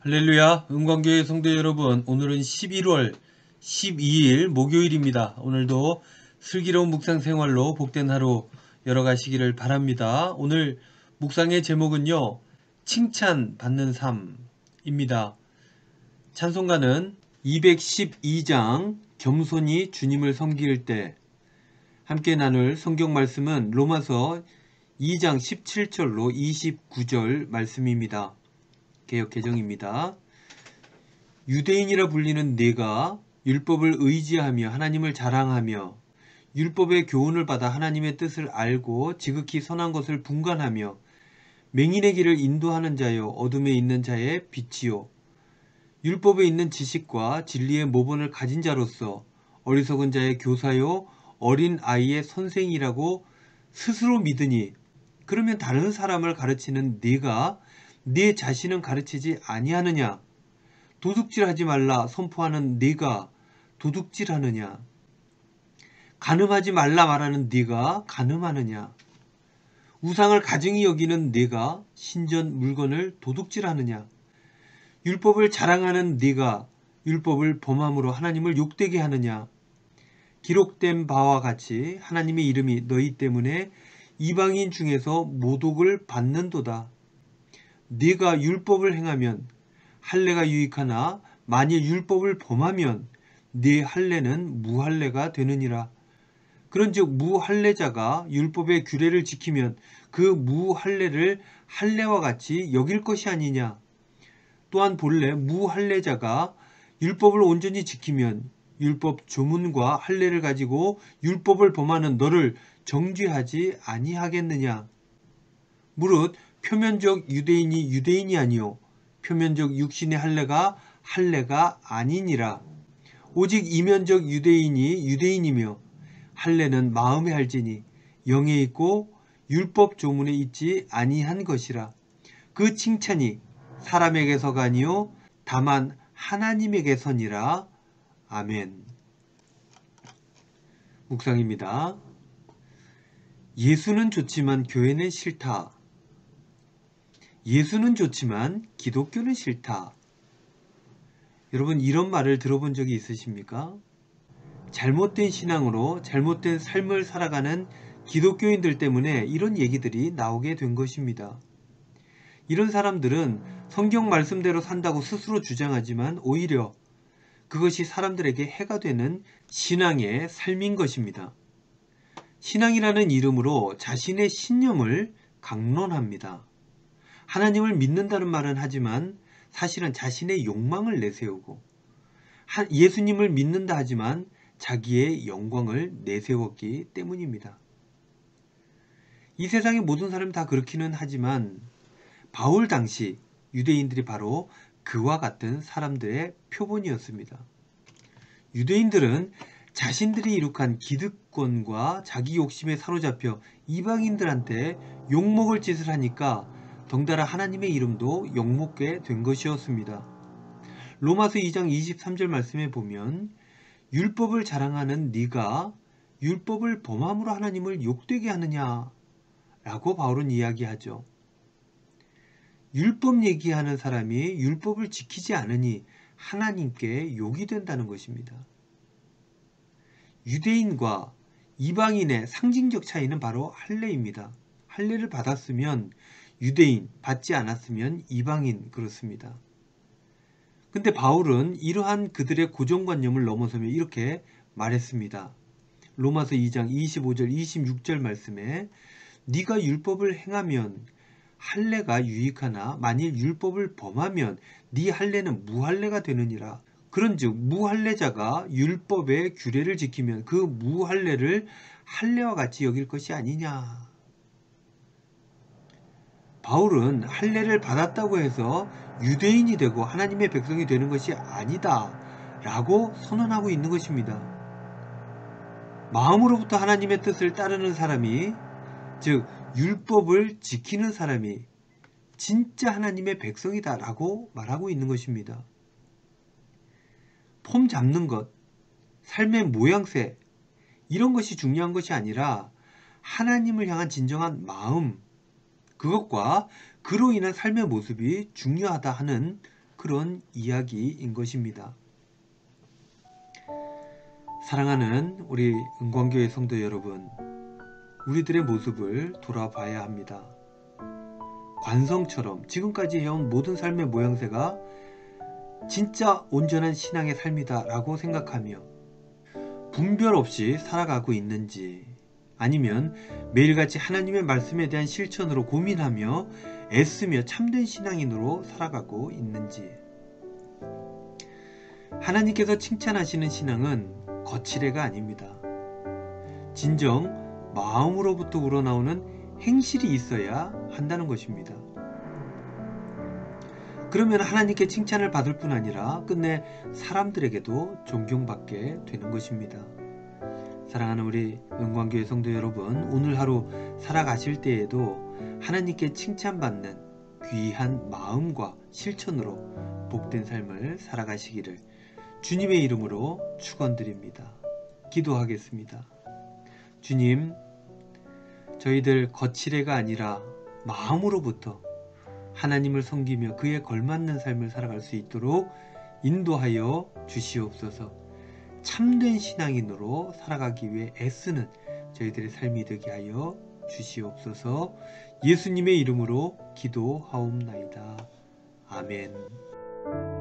할렐루야, 은광교회 성도 여러분, 오늘은 11월 12일 목요일입니다. 오늘도 슬기로운 묵상 생활로 복된 하루 열어가시기를 바랍니다. 오늘 묵상의 제목은요, 칭찬받는 삶입니다. 찬송가는 212장 겸손히 주님을 섬길 때, 함께 나눌 성경 말씀은 로마서 2장 17절로 29절 말씀입니다. 개역 개정입니다. 유대인이라 불리는 네가 율법을 의지하며 하나님을 자랑하며 율법의 교훈을 받아 하나님의 뜻을 알고 지극히 선한 것을 분간하며 맹인의 길을 인도하는 자여 어둠에 있는 자의 빛이요 율법에 있는 지식과 진리의 모본을 가진 자로서 어리석은 자의 교사요 어린 아이의 선생이라고 스스로 믿으니, 그러면 다른 사람을 가르치는 네가 네 자신은 가르치지 아니하느냐? 도둑질하지 말라 선포하는 네가 도둑질하느냐? 간음하지 말라 말하는 네가 간음하느냐? 우상을 가증히 여기는 네가 신전 물건을 도둑질하느냐? 율법을 자랑하는 네가 율법을 범함으로 하나님을 욕되게 하느냐? 기록된 바와 같이 하나님의 이름이 너희 때문에 이방인 중에서 모독을 받는도다. 네가 율법을 행하면 할례가 유익하나 만일 율법을 범하면 네 할례는 무할례가 되느니라. 그런즉 무할례자가 율법의 규례를 지키면 그 무할례를 할례와 같이 여길 것이 아니냐. 또한 본래 무할례자가 율법을 온전히 지키면 율법 조문과 할례를 가지고 율법을 범하는 너를 정죄하지 아니하겠느냐. 무릇 표면적 유대인이 유대인이 아니요 표면적 육신의 할례가 할례가 아니니라. 오직 이면적 유대인이 유대인이며 할례는 마음에 할지니 영에 있고 율법 조문에 있지 아니한 것이라. 그 칭찬이 사람에게서가 아니요 다만 하나님에게서니라. 아멘. 묵상입니다. 예수는 좋지만 교회는 싫다. 예수는 좋지만 기독교는 싫다. 여러분, 이런 말을 들어본 적이 있으십니까? 잘못된 신앙으로 잘못된 삶을 살아가는 기독교인들 때문에 이런 얘기들이 나오게 된 것입니다. 이런 사람들은 성경 말씀대로 산다고 스스로 주장하지만 오히려 그것이 사람들에게 해가 되는 신앙의 삶인 것입니다. 신앙이라는 이름으로 자신의 신념을 강론합니다. 하나님을 믿는다는 말은 하지만 사실은 자신의 욕망을 내세우고, 예수님을 믿는다 하지만 자기의 영광을 내세웠기 때문입니다. 이 세상의 모든 사람이 다 그렇기는 하지만 바울 당시 유대인들이 바로 그와 같은 사람들의 표본이었습니다. 유대인들은 자신들이 이룩한 기득권과 자기 욕심에 사로잡혀 이방인들한테 욕먹을 짓을 하니까 덩달아 하나님의 이름도 욕먹게 된 것이었습니다. 로마서 2장 23절 말씀에 보면 율법을 자랑하는 네가 율법을 범함으로 하나님을 욕되게 하느냐 라고 바울은 이야기하죠. 율법 얘기하는 사람이 율법을 지키지 않으니 하나님께 욕이 된다는 것입니다. 유대인과 이방인의 상징적 차이는 바로 할례입니다. 할례를 받았으면 유대인, 받지 않았으면 이방인, 그렇습니다. 근데 바울은 이러한 그들의 고정관념을 넘어서며 이렇게 말했습니다. 로마서 2장 25절 26절 말씀에 네가 율법을 행하면 할례가 유익하나 만일 율법을 범하면 네 할례는 무할례가 되느니라. 그런즉 무할례자가 율법의 규례를 지키면 그 무할례를 할례와 같이 여길 것이 아니냐. 바울은 할례를 받았다고 해서 유대인이 되고 하나님의 백성이 되는 것이 아니다 라고 선언하고 있는 것입니다. 마음으로부터 하나님의 뜻을 따르는 사람이, 즉 율법을 지키는 사람이 진짜 하나님의 백성이다 라고 말하고 있는 것입니다. 폼 잡는 것, 삶의 모양새, 이런 것이 중요한 것이 아니라 하나님을 향한 진정한 마음, 그것과 그로 인한 삶의 모습이 중요하다 하는 그런 이야기인 것입니다. 사랑하는 우리 은광교회 성도 여러분, 우리들의 모습을 돌아봐야 합니다. 관성처럼 지금까지 해온 모든 삶의 모양새가 진짜 온전한 신앙의 삶이다 라고 생각하며 분별 없이 살아가고 있는지, 아니면 매일같이 하나님의 말씀에 대한 실천으로 고민하며 애쓰며 참된 신앙인으로 살아가고 있는지. 하나님께서 칭찬하시는 신앙은 거칠애가 아닙니다. 진정 마음으로부터 우러나오는 행실이 있어야 한다는 것입니다. 그러면 하나님께 칭찬을 받을 뿐 아니라 끝내 사람들에게도 존경받게 되는 것입니다. 사랑하는 우리 은광교회 성도 여러분, 오늘 하루 살아가실 때에도 하나님께 칭찬받는 귀한 마음과 실천으로 복된 삶을 살아가시기를 주님의 이름으로 축원드립니다. 기도하겠습니다. 주님, 저희들 거칠애가 아니라 마음으로부터 하나님을 섬기며 그에 걸맞는 삶을 살아갈 수 있도록 인도하여 주시옵소서. 참된 신앙인으로 살아가기 위해 애쓰는 저희들의 삶이 되게 하여 주시옵소서. 예수님의 이름으로 기도하옵나이다. 아멘.